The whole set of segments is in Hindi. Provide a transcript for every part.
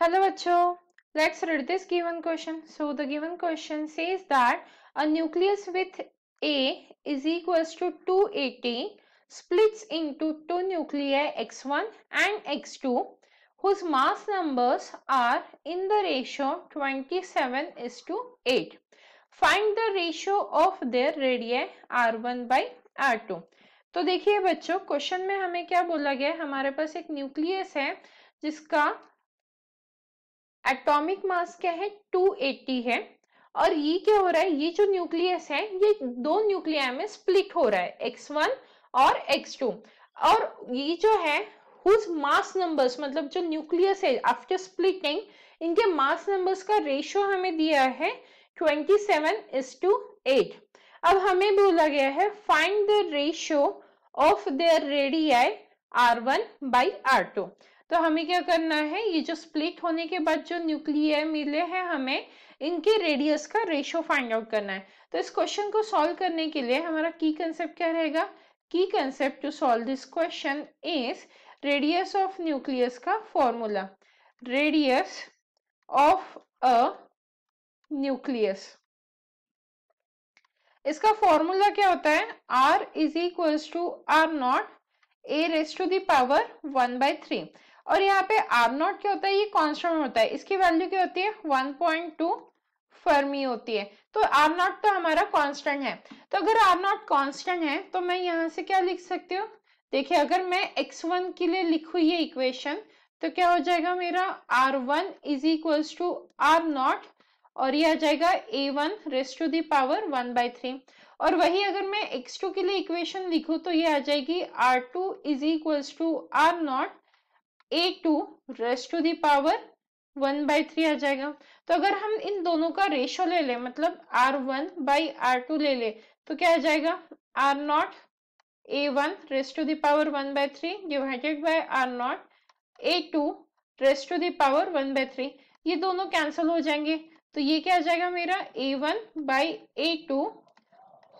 Hello bachcho, let's read this given question. So the given question says that a nucleus with A is equals to 280 splits into two nuclei x1 and x2 whose mass numbers are in the ratio 27:8. Find the ratio of their radii r1 by r2. तो देखिए बच्चों, क्वेश्चन में हमें क्या बोला गया है, हमारे पास एक न्यूक्लियस है जिसका एटॉमिक मास क्या है 280 है और ये क्या हो रहा है, ये जो न्यूक्लियस है ये दो न्यूक्लियाई में स्प्लिट हो रहा है x1 और x2 और ये जो है हुज मास नंबर्स मतलब जो न्यूक्लियस है आफ्टर स्प्लिटिंग इनके मास नंबर्स का रेशियो हमें दिया है 27:8। अब हमें बोला गया है find the ratio of their radii r1 by r2। तो हमें क्या करना है, ये जो स्प्लिट होने के बाद जो न्यूक्लियाई मिले हैं हमें इनके रेडियस का रेशियो फाइंड आउट करना है। तो इस क्वेश्चन को सॉल्व करने के लिए हमारा की कंसेप्ट क्या रहेगा, की concept to solve this question is radius of nucleus का formula. Radius of a nucleus, इसका फॉर्मूला क्या होता है, r is equals to r naught a raise to the power 1/3 और यहाँ पे r नॉट क्या होता है, ये कांस्टेंट होता है, इसकी वैल्यू क्या होती है 1.2 फर्मी होती है। तो r नॉट तो हमारा कांस्टेंट है, तो अगर r नॉट कांस्टेंट है तो मैं यहाँ से क्या लिख सकती हूँ, देखिए अगर मैं x1 के लिए लिखूँ ये इक्वेशन तो क्या हो जाएगा मेरा r1 is equals to r naught और ये आ जाएगा a1 raise to the power 1/3 और वही अगर मैं x2 के लिए इक्वेशन लिखूं तो ये आ जाएगी r2 is equals to r naught a2 raise to the power 1/3 आ जाएगा। तो अगर हम इन दोनों का रेशियो ले लें मतलब r1 बाई r2 ले ले तो क्या आ जाएगा r naught a1 raise to the power 1/3 divided by r naught a2 raise to the power 1/3, ये दोनों कैंसिल हो जाएंगे तो ये क्या आ जाएगा मेरा a1 by a2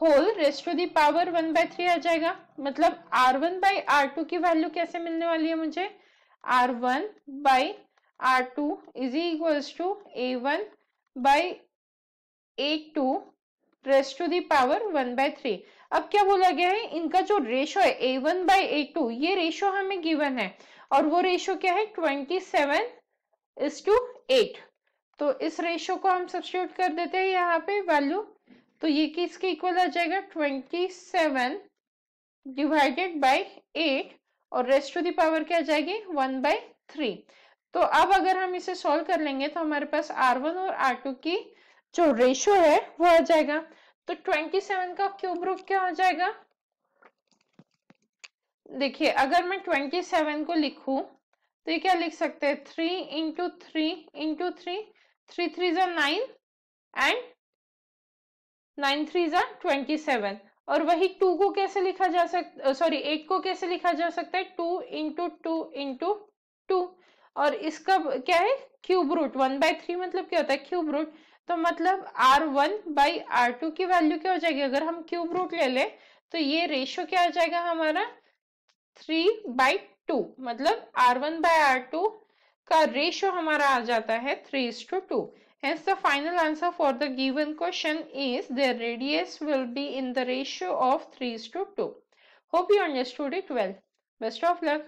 whole raise to the power 1/3 आ जाएगा। मतलब r1 बाई r2 की वैल्यू कैसे मिलने वाली है मुझे, r1 by r2 is equals to a1 by a2 raise to the power 1/3। अब क्या बोला गया है, इनका जो रेशियो है a1 बाई a2 ये रेशियो हमें गिवन है और वो रेशियो क्या है 27:8। तो इस रेशियो को हम सब्स्टिट्यूट कर देते हैं यहाँ पे वैल्यू, तो ये किसके इक्वल आ जाएगा 27 डिवाइडेड बाय 8 और रेस्ट टू द पावर क्या आ जाएगी 1/3। तो अब अगर हम इसे सॉल्व कर लेंगे तो हमारे पास r1 और r2 की जो रेशियो है वो आ जाएगा। तो 27 का क्यूब रूट क्या हो जाएगा, देखिए अगर मैं 27 को लिखूं तो ये क्या लिख सकते हैं 3 इंटू 3 इंटू 3, 3 3 जा 9 एंड 9 3 जा 27 और वही 2 को कैसे लिखा जा सकता, सॉरी 8 को कैसे लिखा जा सकता है 2 इंटू 2 इंटू 2 और इसका क्या है क्यूब रूट 1/3 मतलब क्या होता है क्यूब रूट। तो मतलब r1 बाई r2 की वैल्यू क्या हो जाएगी, अगर हम क्यूब रूट ले ले तो ये रेशियो क्या आ जाएगा हमारा 3/2 मतलब r1 बाय r2 का रेशियो हमारा आ जाता है 3:2। Hence the final answer for the given question is their radius will be in the ratio of 3:2. Hope you understood it well. Best of luck.